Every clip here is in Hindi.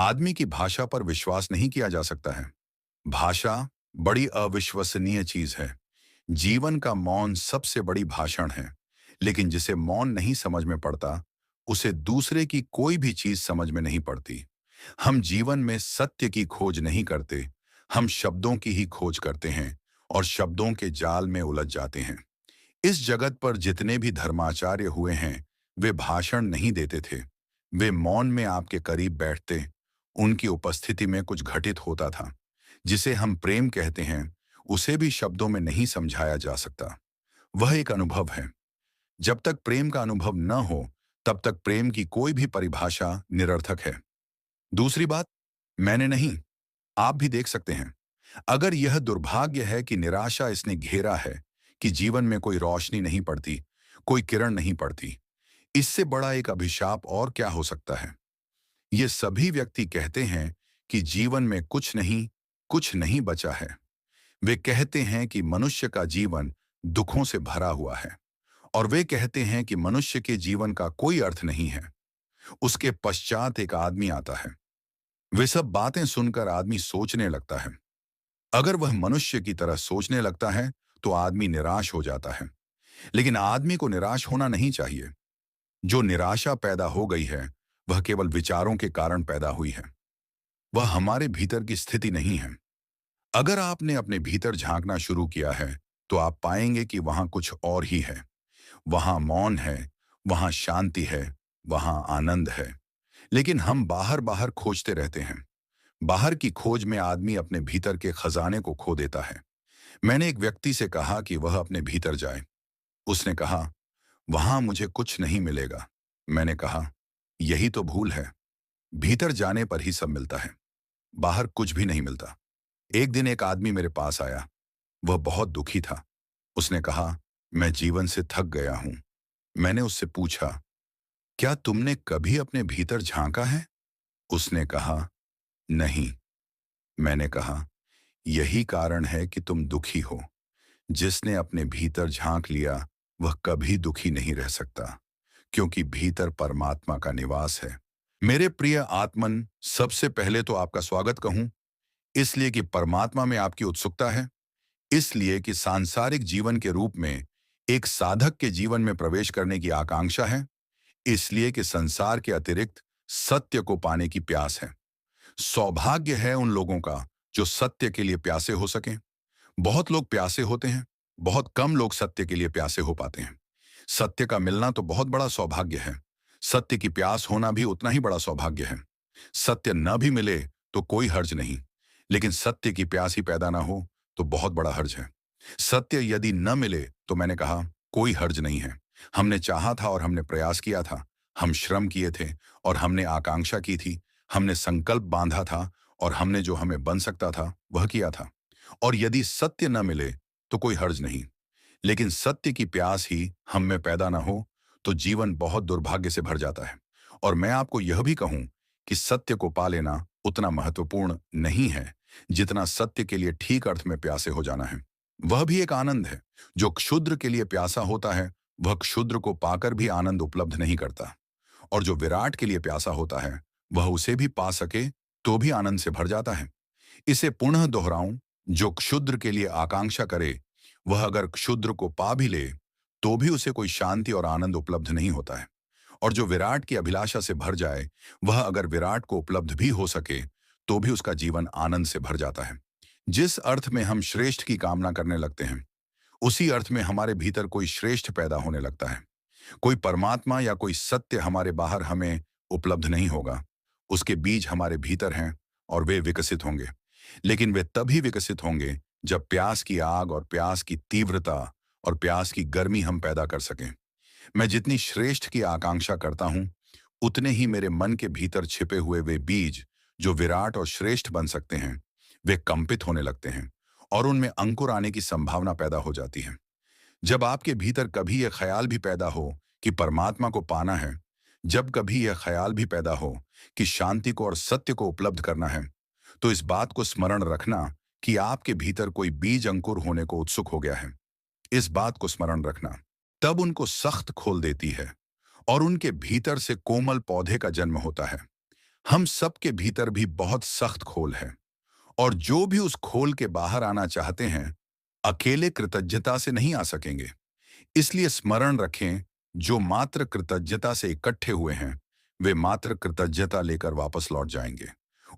आदमी की भाषा पर विश्वास नहीं किया जा सकता है। भाषा बड़ी अविश्वसनीय चीज है। जीवन का मौन सबसे बड़ी भाषण है। लेकिन जिसे मौन नहीं समझ में पड़ता, उसे दूसरे की कोई भी चीज समझ में नहीं पड़ती। हम जीवन में सत्य की खोज नहीं करते, हम शब्दों की ही खोज करते हैं और शब्दों के जाल में उलझ जाते हैं। इस जगत पर जितने भी धर्माचार्य हुए हैं, वे भाषण नहीं देते थे। वे मौन में आपके करीब बैठते। उनकी उपस्थिति में कुछ घटित होता था। जिसे हम प्रेम कहते हैं, उसे भी शब्दों में नहीं समझाया जा सकता। वह एक अनुभव है। जब तक प्रेम का अनुभव न हो, तब तक प्रेम की कोई भी परिभाषा निरर्थक है। दूसरी बात, मैंने नहीं, आप भी देख सकते हैं। अगर यह दुर्भाग्य है कि निराशा इसने घेरा है, कि जीवन में कोई रोशनी नहीं पड़ती, कोई किरण नहीं पड़ती, इससे बड़ा एक अभिशाप और क्या हो सकता है। ये सभी व्यक्ति कहते हैं कि जीवन में कुछ नहीं बचा है। वे कहते हैं कि मनुष्य का जीवन दुखों से भरा हुआ है। और वे कहते हैं कि मनुष्य के जीवन का कोई अर्थ नहीं है। उसके पश्चात एक आदमी आता है। वे सब बातें सुनकर आदमी सोचने लगता है। अगर वह मनुष्य की तरह सोचने लगता है, तो आदमी निराश हो जाता है। लेकिन आदमी को निराश होना नहीं चाहिए। जो निराशा पैदा हो गई है, वह केवल विचारों के कारण पैदा हुई है। वह हमारे भीतर की स्थिति नहीं है। अगर आपने अपने भीतर झांकना शुरू किया है, तो आप पाएंगे कि वहां कुछ और ही है। वहां मौन है, वहां शांति है, वहां आनंद है। लेकिन हम बाहर बाहर खोजते रहते हैं। बाहर की खोज में आदमी अपने भीतर के खजाने को खो देता है। मैंने एक व्यक्ति से कहा कि वह अपने भीतर जाए। उसने कहा, वहां मुझे कुछ नहीं मिलेगा। मैंने कहा, यही तो भूल है। भीतर जाने पर ही सब मिलता है, बाहर कुछ भी नहीं मिलता। एक दिन एक आदमी मेरे पास आया। वह बहुत दुखी था। उसने कहा, मैं जीवन से थक गया हूं। मैंने उससे पूछा, क्या तुमने कभी अपने भीतर झांका है? उसने कहा, नहीं। मैंने कहा, यही कारण है कि तुम दुखी हो। जिसने अपने भीतर झांक लिया, वह कभी दुखी नहीं रह सकता, क्योंकि भीतर परमात्मा का निवास है। मेरे प्रिय आत्मन, सबसे पहले तो आपका स्वागत कहूं, इसलिए कि परमात्मा में आपकी उत्सुकता है, इसलिए कि सांसारिक जीवन के रूप में एक साधक के जीवन में प्रवेश करने की आकांक्षा है, इसलिए कि संसार के अतिरिक्त सत्य को पाने की प्यास है। सौभाग्य है उन लोगों का जो सत्य के लिए प्यासे हो सकें। बहुत लोग प्यासे होते हैं, बहुत कम लोग सत्य के लिए प्यासे हो पाते हैं। सत्य का मिलना तो बहुत बड़ा सौभाग्य है। सत्य की प्यास होना भी उतना ही बड़ा सौभाग्य है। सत्य न भी मिले तो कोई हर्ज नहीं, लेकिन सत्य की प्यास ही पैदा ना हो तो बहुत बड़ा हर्ज है। सत्य यदि न मिले तो मैंने कहा, कोई हर्ज नहीं है। हमने चाहा था और हमने प्रयास किया था, हम श्रम किए थे और हमने आकांक्षा की थी, हमने संकल्प बांधा था और हमने जो हमें बन सकता था वह किया था। और यदि सत्य न मिले तो कोई हर्ज नहीं, लेकिन सत्य की प्यास ही हम में पैदा ना हो तो जीवन बहुत दुर्भाग्य से भर जाता है। और मैं आपको यह भी कहूं कि सत्य को पा लेना उतना महत्वपूर्ण नहीं है जितना सत्य के लिए ठीक अर्थ में प्यासे हो जाना है। वह भी एक आनंद है। जो क्षुद्र के लिए प्यासा होता है, वह क्षुद्र को पाकर भी आनंद उपलब्ध नहीं करता। और जो विराट के लिए प्यासा होता है, वह उसे भी पा सके तो भी आनंद से भर जाता है। इसे पुनः दोहराऊं, जो क्षुद्र के लिए आकांक्षा करे, वह अगर क्षुद्र को पा भी ले तो भी उसे कोई शांति और आनंद उपलब्ध नहीं होता है। और जो विराट की अभिलाषा से भर जाए, वह अगर विराट को उपलब्ध भी हो सके तो भी उसका जीवन आनंद से भर जाता है। जिस अर्थ में हम श्रेष्ठ की कामना करने लगते हैं, उसी अर्थ में हमारे भीतर कोई श्रेष्ठ पैदा होने लगता है। कोई परमात्मा या कोई सत्य हमारे बाहर हमें उपलब्ध नहीं होगा। उसके बीज हमारे भीतर हैं और वे विकसित होंगे। लेकिन वे तभी विकसित होंगे जब प्यास की आग और प्यास की तीव्रता और प्यास की गर्मी हम पैदा कर सकें। मैं जितनी श्रेष्ठ की आकांक्षा करता हूं, उतने ही मेरे मन के भीतर छिपे हुए वे बीज जो विराट और श्रेष्ठ बन सकते हैं, वे कंपित होने लगते हैं और उनमें अंकुर आने की संभावना पैदा हो जाती है। जब आपके भीतर कभी यह ख्याल भी पैदा हो कि परमात्मा को पाना है, जब कभी यह ख्याल भी पैदा हो कि शांति को और सत्य को उपलब्ध करना है, तो इस बात को स्मरण रखना कि आपके भीतर कोई बीज अंकुर होने को उत्सुक हो गया है। इस बात को स्मरण रखना तब उनको सख्त खोल देती है और उनके भीतर से कोमल पौधे का जन्म होता है। हम सबके भीतर भी बहुत सख्त खोल है, और जो भी उस खोल के बाहर आना चाहते हैं, अकेले कृतज्ञता से नहीं आ सकेंगे। इसलिए स्मरण रखें, जो मात्र कृतज्ञता से इकट्ठे हुए हैं, वे मात्र कृतज्ञता लेकर वापस लौट जाएंगे।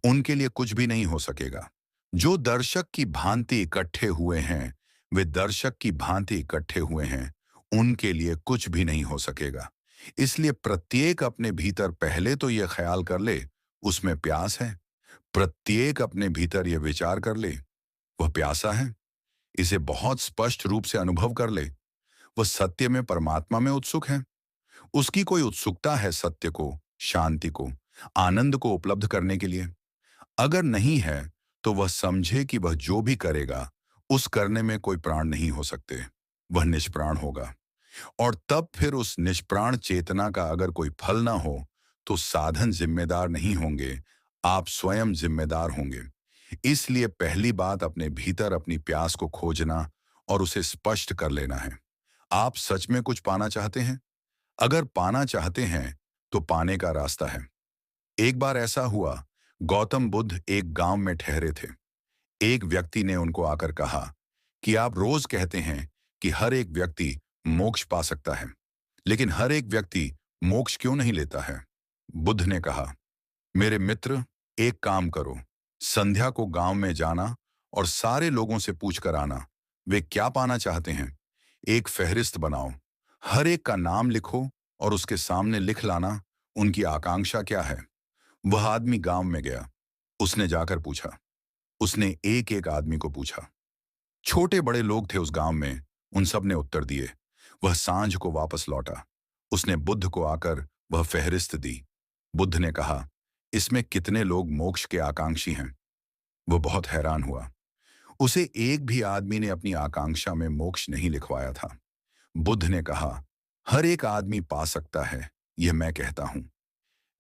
उनके लिए कुछ भी नहीं हो सकेगा। जो दर्शक की भांति इकट्ठे हुए हैं, वे दर्शक की भांति इकट्ठे हुए हैं, उनके लिए कुछ भी नहीं हो सकेगा। इसलिए प्रत्येक अपने भीतर पहले तो यह ख्याल कर ले, उसमें प्यास है। प्रत्येक अपने भीतर यह विचार कर ले, वह प्यासा है। इसे बहुत स्पष्ट रूप से अनुभव कर ले, वह सत्य में, परमात्मा में उत्सुक है। उसकी कोई उत्सुकता है सत्य को, शांति को, आनंद को उपलब्ध करने के लिए। अगर नहीं है, तो वह समझे कि वह जो भी करेगा, उस करने में कोई प्राण नहीं हो सकते। वह निष्प्राण होगा। और तब फिर उस निष्प्राण चेतना का अगर कोई फल ना हो, तो साधन जिम्मेदार नहीं होंगे, आप स्वयं जिम्मेदार होंगे। इसलिए पहली बात अपने भीतर अपनी प्यास को खोजना और उसे स्पष्ट कर लेना है। आप सच में कुछ पाना चाहते हैं? अगर पाना चाहते हैं, तो पाने का रास्ता है। एक बार ऐसा हुआ, गौतम बुद्ध एक गांव में ठहरे थे। एक व्यक्ति ने उनको आकर कहा कि आप रोज कहते हैं कि हर एक व्यक्ति मोक्ष पा सकता है, लेकिन हर एक व्यक्ति मोक्ष क्यों नहीं लेता है? बुद्ध ने कहा, मेरे मित्र, एक काम करो, संध्या को गांव में जाना और सारे लोगों से पूछ कर आना, वे क्या पाना चाहते हैं। एक फहरिस्त बनाओ, हर एक का नाम लिखो और उसके सामने लिख लाना उनकी आकांक्षा क्या है। वह आदमी गांव में गया। उसने जाकर पूछा। उसने एक एक आदमी को पूछा। छोटे बड़े लोग थे उस गांव में, उन सब ने उत्तर दिए। वह सांझ को वापस लौटा। उसने बुद्ध को आकर वह फहरिस्त दी। बुद्ध ने कहा, इसमें कितने लोग मोक्ष के आकांक्षी हैं? वह बहुत हैरान हुआ। उसे एक भी आदमी ने अपनी आकांक्षा में मोक्ष नहीं लिखवाया था। बुद्ध ने कहा, हर एक आदमी पा सकता है, यह मैं कहता हूं,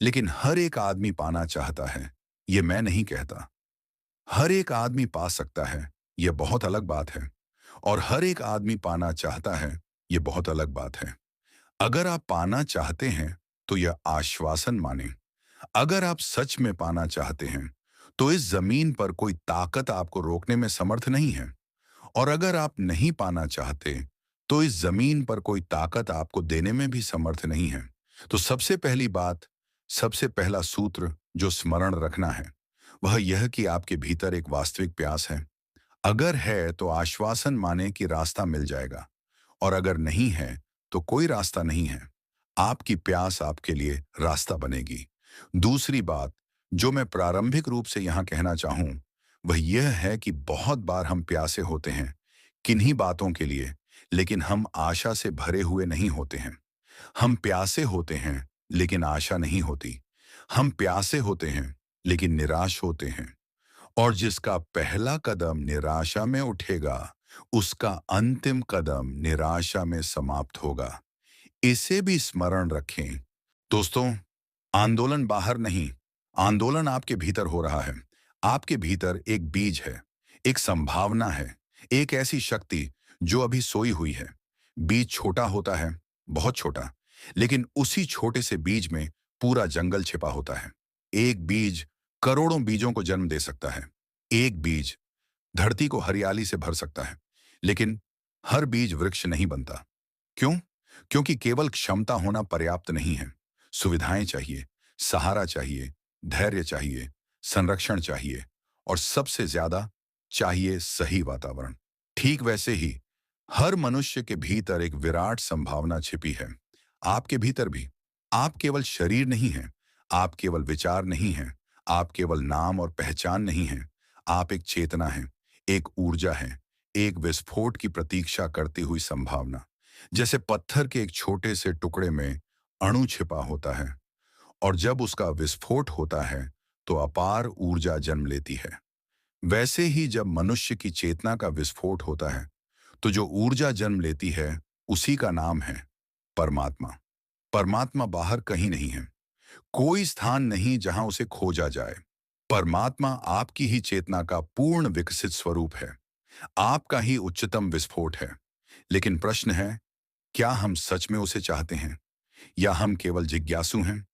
लेकिन हर एक आदमी पाना चाहता है, यह मैं नहीं कहता। हर एक आदमी पा सकता है, यह बहुत अलग बात है, और हर एक आदमी पाना चाहता है, यह बहुत अलग बात है। अगर आप पाना चाहते हैं, तो यह आश्वासन माने। अगर आप सच में पाना चाहते हैं, तो इस जमीन पर कोई ताकत आपको रोकने में समर्थ नहीं है। और अगर आप नहीं पाना चाहते, तो इस जमीन पर कोई ताकत आपको देने में भी समर्थ नहीं है। तो सबसे पहली बात, सबसे पहला सूत्र जो स्मरण रखना है, वह यह कि आपके भीतर एक वास्तविक प्यास है। अगर है, तो आश्वासन माने कि रास्ता मिल जाएगा, और अगर नहीं है, तो कोई रास्ता नहीं है। आपकी प्यास आपके लिए रास्ता बनेगी। दूसरी बात, जो मैं प्रारंभिक रूप से यहाँ कहना चाहूँ, वह यह है कि बहुत बार हम प्यासे होते हैं किन्हीं बातों के लिए, लेकिन हम आशा से भरे हुए नहीं होते हैं। हम प्यासे होते हैं, लेकिन आशा नहीं होती। हम प्यासे होते हैं, लेकिन निराश होते हैं। और जिसका पहला कदम निराशा में उठेगा, उसका अंतिम कदम निराशा में समाप्त होगा। इसे भी स्मरण रखें। दोस्तों, आंदोलन बाहर नहीं, आंदोलन आपके भीतर हो रहा है। आपके भीतर एक बीज है, एक संभावना है, एक ऐसी शक्ति जो अभी सोई हुई है। बीज छोटा होता है, बहुत छोटा, लेकिन उसी छोटे से बीज में पूरा जंगल छिपा होता है। एक बीज करोड़ों बीजों को जन्म दे सकता है। एक बीज धरती को हरियाली से भर सकता है, लेकिन हर बीज वृक्ष नहीं बनता। क्यों? क्योंकि केवल क्षमता होना पर्याप्त नहीं है। सुविधाएं चाहिए, सहारा चाहिए, धैर्य चाहिए, संरक्षण चाहिए, और सबसे ज्यादा चाहिए सही वातावरण। ठीक वैसे ही हर मनुष्य के भीतर एक विराट संभावना छिपी है। आपके भीतर भी। आप केवल शरीर नहीं हैं, आप केवल विचार नहीं हैं, आप केवल नाम और पहचान नहीं हैं। आप एक चेतना हैं, एक ऊर्जा है, एक विस्फोट की प्रतीक्षा करती हुई संभावना। जैसे पत्थर के एक छोटे से टुकड़े में अणु छिपा होता है, और जब उसका विस्फोट होता है, तो अपार ऊर्जा जन्म लेती है। वैसे ही जब मनुष्य की चेतना का विस्फोट होता है, तो जो ऊर्जा जन्म लेती है, उसी का नाम है परमात्मा। परमात्मा बाहर कहीं नहीं है, कोई स्थान नहीं जहां उसे खोजा जाए। परमात्मा आपकी ही चेतना का पूर्ण विकसित स्वरूप है, आपका ही उच्चतम विस्फोट है। लेकिन प्रश्न है, क्या हम सच में उसे चाहते हैं, या हम केवल जिज्ञासु हैं?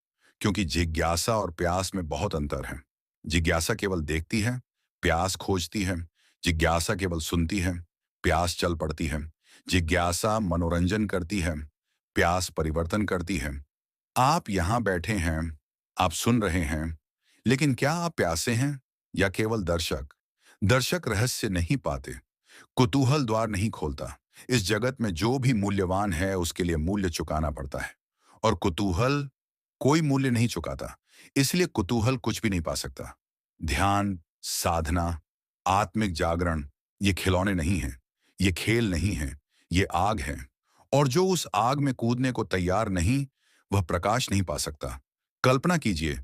क्योंकि जिज्ञासा और प्यास में बहुत अंतर है। जिज्ञासा केवल देखती है, प्यास खोजती है। जिज्ञासा केवल सुनती है, प्यास चल पड़ती है। जिज्ञासा मनोरंजन करती है, प्यास परिवर्तन करती है। आप यहाँ बैठे हैं, आप सुन रहे हैं, लेकिन क्या आप प्यासे हैं या केवल दर्शक? दर्शक रहस्य नहीं पाते, कुतूहल द्वार नहीं खोलता। इस जगत में जो भी मूल्यवान है उसके लिए मूल्य चुकाना पड़ता है, और कुतूहल कोई मूल्य नहीं चुकाता। इसलिए कुतूहल कुछ भी नहीं पा सकता। ध्यान, साधना, आत्मिक जागरण, ये खिलौने नहीं हैं, ये खेल नहीं है, ये आग है। और जो उस आग में कूदने को तैयार नहीं, वह प्रकाश नहीं पा सकता। कल्पना कीजिए,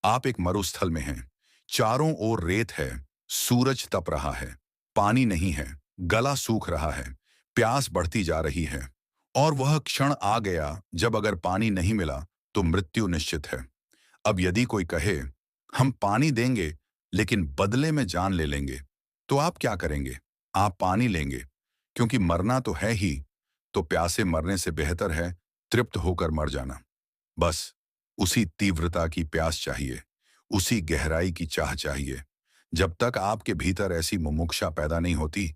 आप एक मरुस्थल में हैं, चारों ओर रेत है, सूरज तप रहा है, पानी नहीं है, गला सूख रहा है, प्यास बढ़ती जा रही है। और वह क्षण आ गया जब अगर पानी नहीं मिला तो मृत्यु निश्चित है। अब यदि कोई कहे, हम पानी देंगे लेकिन बदले में जान ले लेंगे, तो आप क्या करेंगे? आप पानी लेंगे, क्योंकि मरना तो है ही। तो प्यासे मरने से बेहतर है तृप्त होकर मर जाना। बस उसी तीव्रता की प्यास चाहिए, उसी गहराई की चाह चाहिए। जब तक आपके भीतर ऐसी मुमुक्षा पैदा नहीं होती,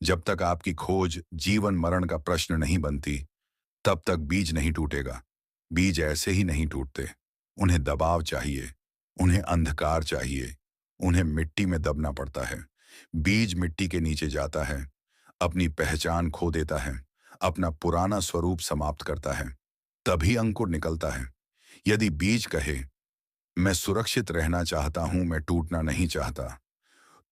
जब तक आपकी खोज जीवन मरण का प्रश्न नहीं बनती, तब तक बीज नहीं टूटेगा। बीज ऐसे ही नहीं टूटते, उन्हें दबाव चाहिए, उन्हें अंधकार चाहिए, उन्हें मिट्टी में दबना पड़ता है। बीज मिट्टी के नीचे जाता है, अपनी पहचान खो देता है, अपना पुराना स्वरूप समाप्त करता है, तभी अंकुर निकलता है। यदि बीज कहे, मैं सुरक्षित रहना चाहता हूं, मैं टूटना नहीं चाहता,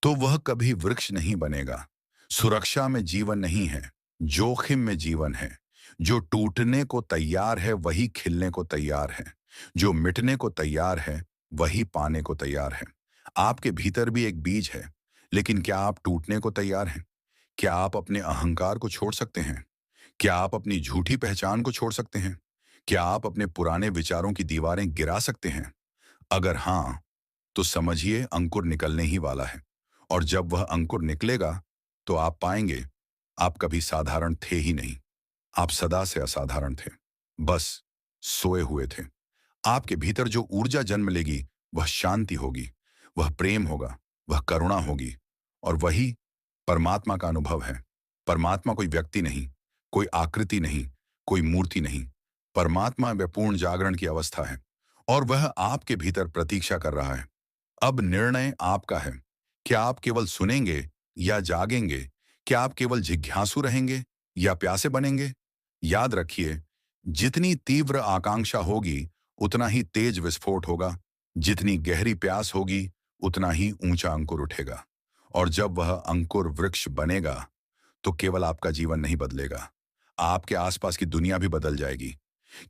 तो वह कभी वृक्ष नहीं बनेगा। सुरक्षा में जीवन नहीं है, जोखिम में जीवन है। जो टूटने को तैयार है वही खिलने को तैयार है, जो मिटने को तैयार है वही पाने को तैयार है। आपके भीतर भी एक बीज है, लेकिन क्या आप टूटने को तैयार हैं? क्या आप अपने अहंकार को छोड़ सकते हैं? क्या आप अपनी झूठी पहचान को छोड़ सकते हैं? क्या आप अपने पुराने विचारों की दीवारें गिरा सकते हैं? अगर हाँ, तो समझिए अंकुर निकलने ही वाला है। और जब वह अंकुर निकलेगा, तो आप पाएंगे आप कभी साधारण थे ही नहीं, आप सदा से असाधारण थे, बस सोए हुए थे। आपके भीतर जो ऊर्जा जन्म लेगी वह शांति होगी, वह प्रेम होगा, वह करुणा होगी, और वही परमात्मा का अनुभव है। परमात्मा कोई व्यक्ति नहीं, कोई आकृति नहीं, कोई मूर्ति नहीं। परमात्मा वह पूर्ण जागरण की अवस्था है, और वह आपके भीतर प्रतीक्षा कर रहा है। अब निर्णय आपका है। क्या आप केवल सुनेंगे या जागेंगे? क्या आप केवल जिज्ञासु रहेंगे या प्यासे बनेंगे? याद रखिए, जितनी तीव्र आकांक्षा होगी उतना ही तेज विस्फोट होगा। जितनी गहरी प्यास होगी उतना ही ऊंचा अंकुर उठेगा। और जब वह अंकुर वृक्ष बनेगा, तो केवल आपका जीवन नहीं बदलेगा, आपके आसपास की दुनिया भी बदल जाएगी।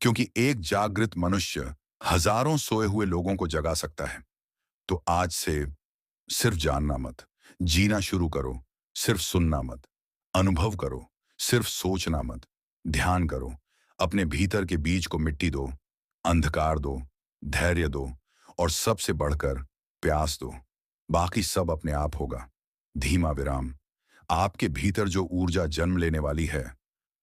क्योंकि एक जागृत मनुष्य हजारों सोए हुए लोगों को जगा सकता है। तो आज से सिर्फ जानना मत, जीना शुरू करो। सिर्फ सुनना मत, अनुभव करो। सिर्फ सोचना मत, ध्यान करो। अपने भीतर के बीज को मिट्टी दो, अंधकार दो, धैर्य दो, और सबसे बढ़कर प्यास दो। बाकी सब अपने आप होगा। धीमा विराम। आपके भीतर जो ऊर्जा जन्म लेने वाली है,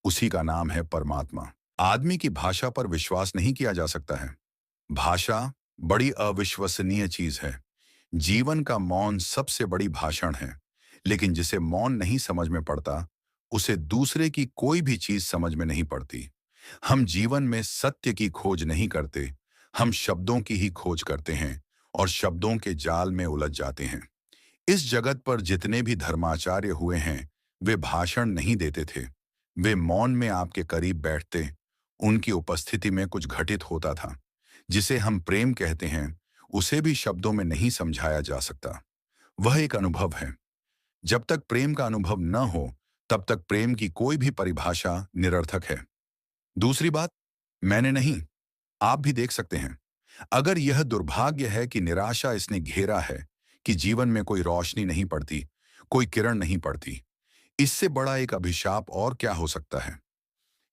उसी का नाम है परमात्मा। आदमी की भाषा पर विश्वास नहीं किया जा सकता है। भाषा बड़ी अविश्वसनीय चीज है। जीवन का मौन सबसे बड़ी भाषण है। लेकिन जिसे मौन नहीं समझ में पड़ता, उसे दूसरे की कोई भी चीज समझ में नहीं पड़ती। हम जीवन में सत्य की खोज नहीं करते, हम शब्दों की ही खोज करते हैं, और शब्दों के जाल में उलझ जाते हैं। इस जगत पर जितने भी धर्माचार्य हुए हैं, वे भाषण नहीं देते थे। वे मौन में आपके करीब बैठते। उनकी उपस्थिति में कुछ घटित होता था। जिसे हम प्रेम कहते हैं, उसे भी शब्दों में नहीं समझाया जा सकता। वह एक अनुभव है। जब तक प्रेम का अनुभव न हो, तब तक प्रेम की कोई भी परिभाषा निरर्थक है। दूसरी बात, मैंने नहीं, आप भी देख सकते हैं। अगर यह दुर्भाग्य है कि निराशा इसने घेरा है, कि जीवन में कोई रोशनी नहीं पड़ती, कोई किरण नहीं पड़ती, इससे बड़ा एक अभिशाप और क्या हो सकता है?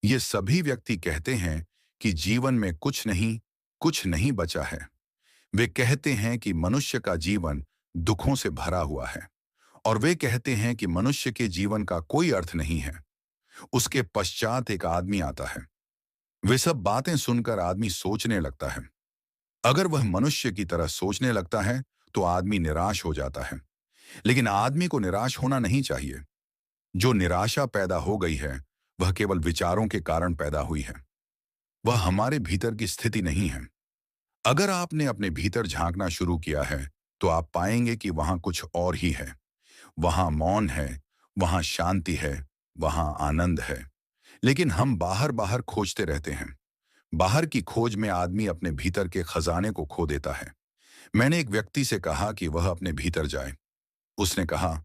ये सभी व्यक्ति कहते हैं कि जीवन में कुछ नहीं बचा है। वे कहते हैं कि मनुष्य का जीवन दुखों से भरा हुआ है, और वे कहते हैं कि मनुष्य के जीवन का कोई अर्थ नहीं है। उसके पश्चात एक आदमी आता है। वे सब बातें सुनकर आदमी सोचने लगता है। अगर वह मनुष्य की तरह सोचने लगता है तो आदमी निराश हो जाता है। लेकिन आदमी को निराश होना नहीं चाहिए। जो निराशा पैदा हो गई है वह केवल विचारों के कारण पैदा हुई है। वह हमारे भीतर की स्थिति नहीं है। अगर आपने अपने भीतर झांकना शुरू किया है तो आप पाएंगे कि वहां कुछ और ही है। वहां मौन है, वहां शांति है, वहां आनंद है। लेकिन हम बाहर बाहर खोजते रहते हैं। बाहर की खोज में आदमी अपने भीतर के खजाने को खो देता है। मैंने एक व्यक्ति से कहा कि वह अपने भीतर जाए। उसने कहा,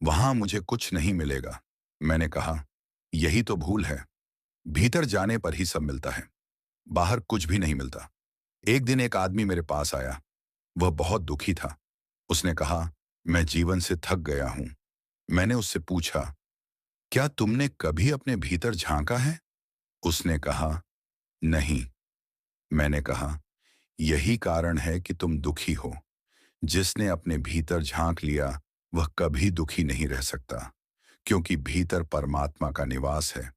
वहां मुझे कुछ नहीं मिलेगा। मैंने कहा, यही तो भूल है। भीतर जाने पर ही सब मिलता है, बाहर कुछ भी नहीं मिलता। एक दिन एक आदमी मेरे पास आया। वह बहुत दुखी था। उसने कहा, मैं जीवन से थक गया हूं। मैंने उससे पूछा, क्या तुमने कभी अपने भीतर झांका है? उसने कहा, नहीं। मैंने कहा, यही कारण है कि तुम दुखी हो। जिसने अपने भीतर झांक लिया वह कभी दुखी नहीं रह सकता, क्योंकि भीतर परमात्मा का निवास है।